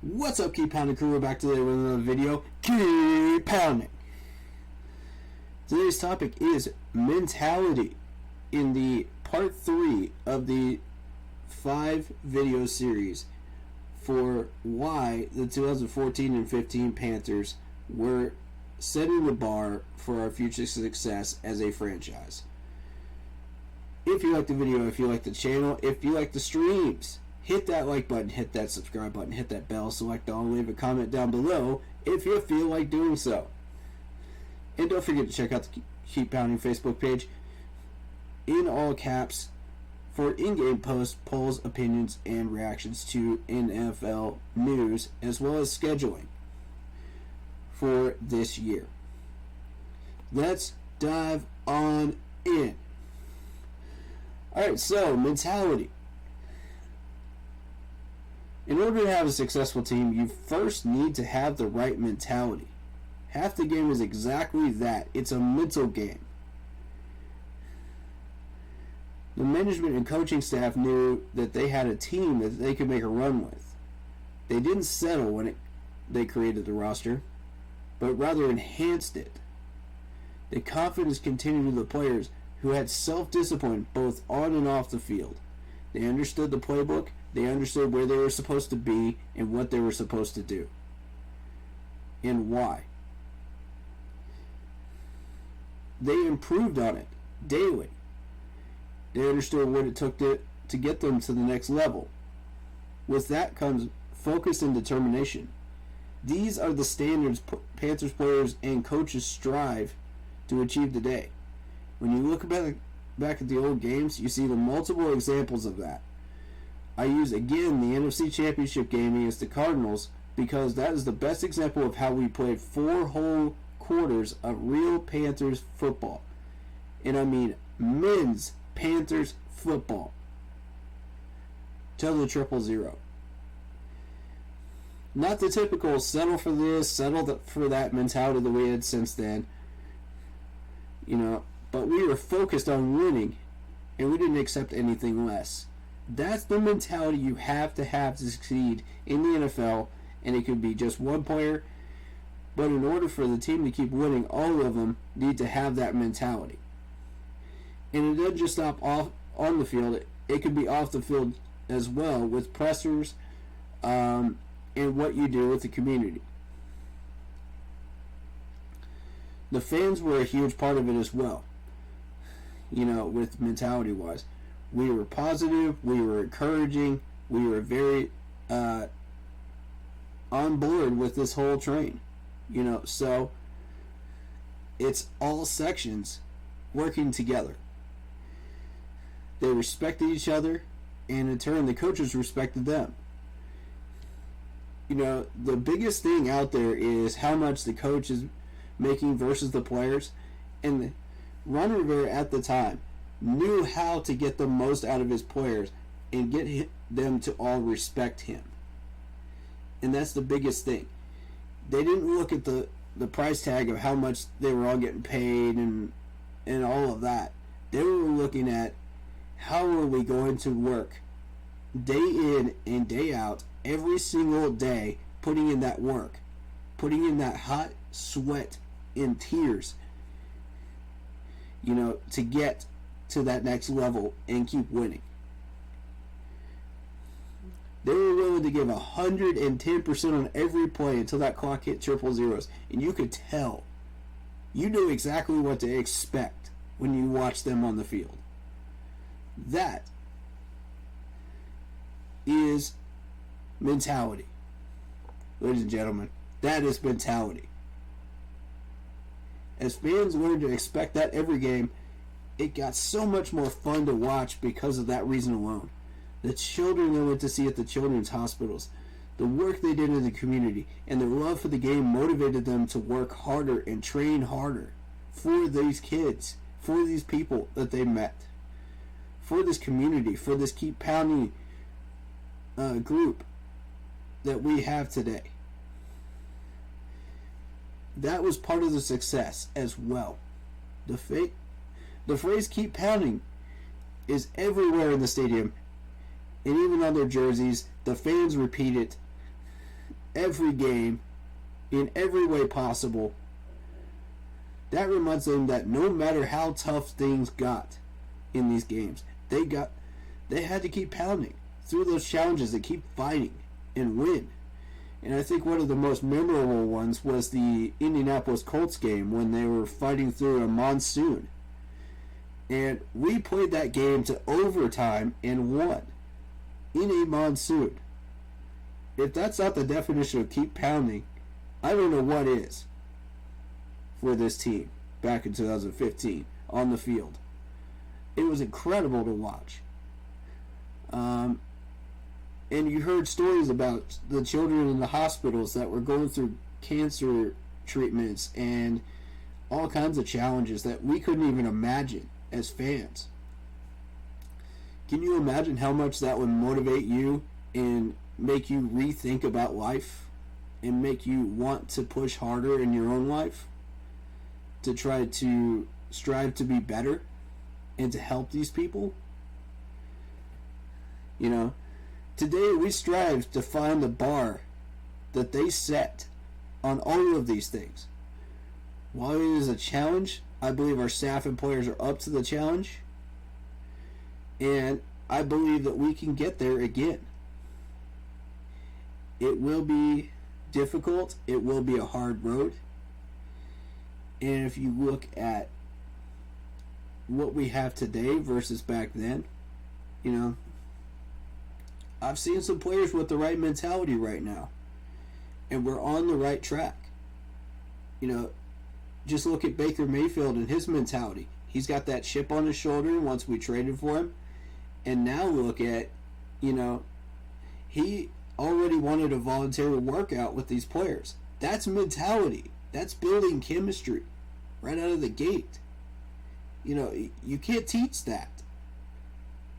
What's up, Keep Pounding crew? We're back today with another video. Keep pounding. Today's topic is mentality in the part 3 of the 5 video series for why the 2014 and 15 Panthers were setting the bar for our future success as a franchise. If you like the video, if you like the channel, if you like the streams, hit that like button, hit that subscribe button, hit that bell, select all, leave a comment down below if you feel like doing so. And don't forget to check out the Keep Pounding Facebook page in all caps for in-game posts, polls, opinions, and reactions to NFL news, as well as scheduling for this year. Let's dive on in. Alright, so mentality. In order to have a successful team, you first need to have the right mentality. Half the game is exactly that. It's a mental game. The management and coaching staff knew that they had a team that they could make a run with. They didn't settle when they created the roster, but rather enhanced it. The confidence continued to the players who had self-discipline both on and off the field. They understood the playbook. They understood where they were supposed to be and what they were supposed to do. And why. They improved on it daily. They understood what it took to get them to the next level. With that comes focus and determination. These are the standards Panthers players and coaches strive to achieve today. When you look back at the old games, you see the multiple examples of that. I use again the NFC Championship game against the Cardinals because that is the best example of how we played 4 whole quarters of real Panthers football. And I mean men's Panthers football. Till the 0-0. Not the typical settle for this, settle for that mentality that we had since then. But we were focused on winning and we didn't accept anything less. That's the mentality you have to succeed in the NFL, and it could be just one player, but in order for the team to keep winning, all of them need to have that mentality. And it doesn't just stop off on the field, it could be off the field as well with pressers and what you do with the community. The fans were a huge part of it as well, with mentality-wise. We were positive, we were encouraging, we were very on board with this whole train. So it's all sections working together. They respected each other, and in turn the coaches respected them. The biggest thing out there is how much the coach is making versus the players, and Ron Rivera at the time knew how to get the most out of his players and get them to all respect him. And that's the biggest thing. They didn't look at the price tag of how much they were all getting paid and all of that. They were looking at how are we going to work day in and day out, every single day, putting in that work, putting in that hot sweat and tears, to get to that next level and keep winning. They were willing to give 110% on every play until that clock hit 0-0s, and you could tell. You knew exactly what to expect when you watched them on the field. That is mentality. Ladies and gentlemen, that is mentality. As fans learned to expect that every game, it got so much more fun to watch because of that reason alone. The children they went to see at the children's hospitals, the work they did in the community, and their love for the game motivated them to work harder and train harder for these kids, for these people that they met, for this community, for this Keep Pounding group that we have today. That was part of the success as well. The phrase "keep pounding" is everywhere in the stadium, and even on their jerseys. The fans repeat it every game in every way possible. That reminds them that no matter how tough things got in these games, they had to keep pounding through those challenges and keep fighting and win. And I think one of the most memorable ones was the Indianapolis Colts game when they were fighting through a monsoon. And we played that game to overtime and won in a monsoon. If that's not the definition of keep pounding, I don't know what is for this team back in 2015 on the field. It was incredible to watch. And you heard stories about the children in the hospitals that were going through cancer treatments and all kinds of challenges that we couldn't even imagine as fans. Can you imagine how much that would motivate you and make you rethink about life and make you want to push harder in your own life to try to strive to be better and to help these people? You know, today we strive to find the bar that they set on all of these things. While it is a challenge, I believe our staff and players are up to the challenge, and I believe that we can get there again. It will be difficult. It will be a hard road. And if you look at what we have today versus back then, you know, I've seen some players with the right mentality right now, and we're on the right track. You know, just look at Baker Mayfield and his mentality. He's got that chip on his shoulder once we traded for him. And now look at, you know, he already wanted a voluntary workout with these players. That's mentality. That's building chemistry right out of the gate. You know, you can't teach that.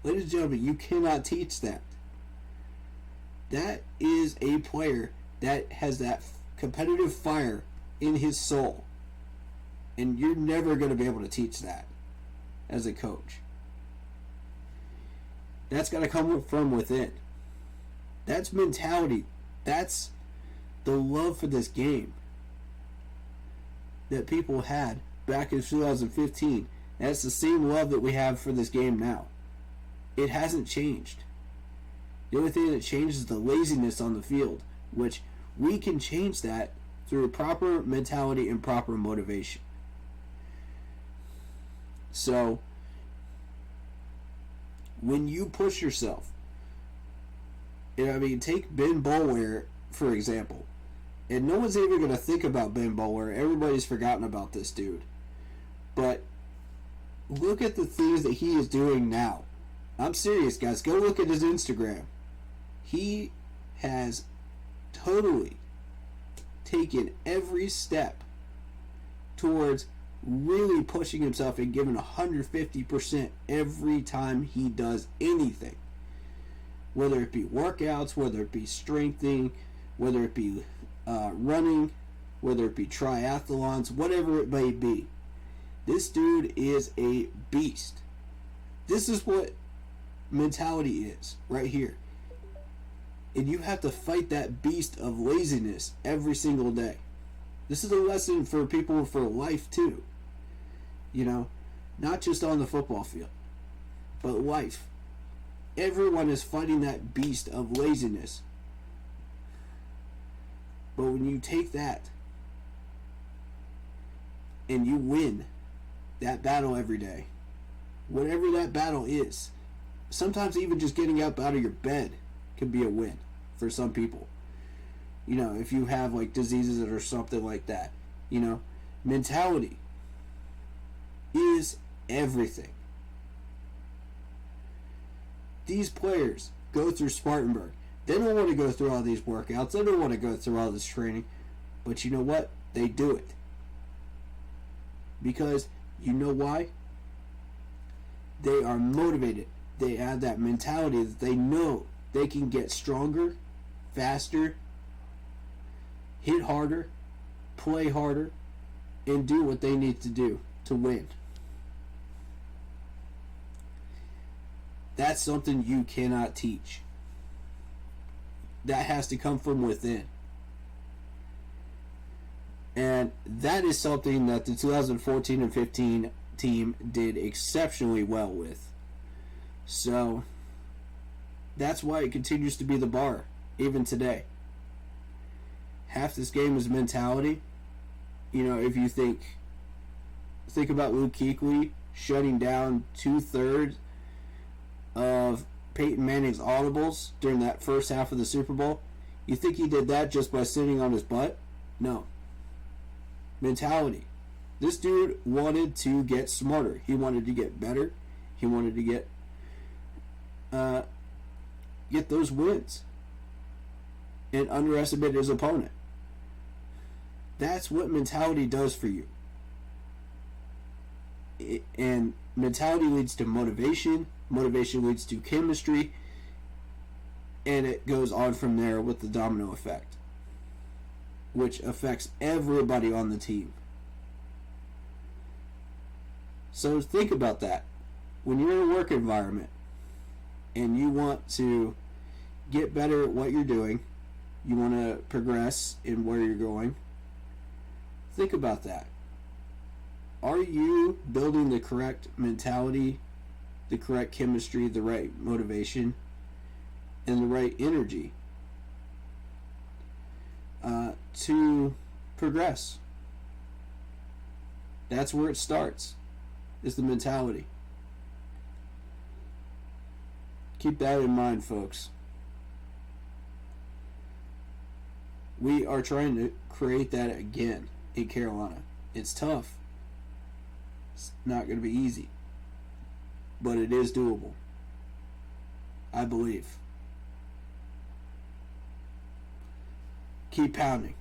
Ladies and gentlemen, you cannot teach that. That is a player that has that competitive fire in his soul. And you're never going to be able to teach that as a coach. That's got to come from within. That's mentality. That's the love for this game that people had back in 2015. That's the same love that we have for this game now. It hasn't changed. The only thing that changed is the laziness on the field, which we can change that through proper mentality and proper motivation. So, when you push yourself, I mean, take Ben Boulware, for example. And no one's even going to think about Ben Boulware. Everybody's forgotten about this dude. But look at the things that he is doing now. I'm serious, guys. Go look at his Instagram. He has totally taken every step towards really pushing himself and giving 150% every time he does anything. Whether it be workouts, whether it be strengthening, whether it be running, whether it be triathlons, whatever it may be. This dude is a beast. This is what mentality is right here. And you have to fight that beast of laziness every single day. This is a lesson for people for life too. You know, not just on the football field, but life. Everyone is fighting that beast of laziness. But when you take that and you win that battle every day, whatever that battle is, sometimes even just getting up out of your bed can be a win for some people. You know, if you have like diseases or something like that, you know, mentality is everything. These players go through Spartanburg. They don't want to go through all these workouts. They don't want to go through all this training. But you know what? They do it. Because you know why? They are motivated. They have that mentality that they know they can get stronger, faster, hit harder, play harder, and do what they need to do to win. That's something you cannot teach. That has to come from within. And that is something that the 2014 and 15 team did exceptionally well with. So that's why it continues to be the bar, even today. Half this game is mentality. You know, if you think about Luke Kuechly shutting down 2/3 of Peyton Manning's audibles during that first half of the Super Bowl. You think he did that just by sitting on his butt? No. Mentality. This dude wanted to get smarter. He wanted to get better. He wanted to get those wins and underestimate his opponent. That's what mentality does for you. And mentality leads to motivation. Motivation leads to chemistry. And it goes on from there with the domino effect, which affects everybody on the team. So think about that. When you're in a work environment and you want to get better at what you're doing, you want to progress in where you're going, think about that. Are you building the correct mentality, the correct chemistry, the right motivation, and the right energy to progress? That's where it starts, is the mentality. Keep that in mind, folks. We are trying to create that again in Carolina. It's tough. It's not going to be easy. But it is doable. I believe. Keep pounding.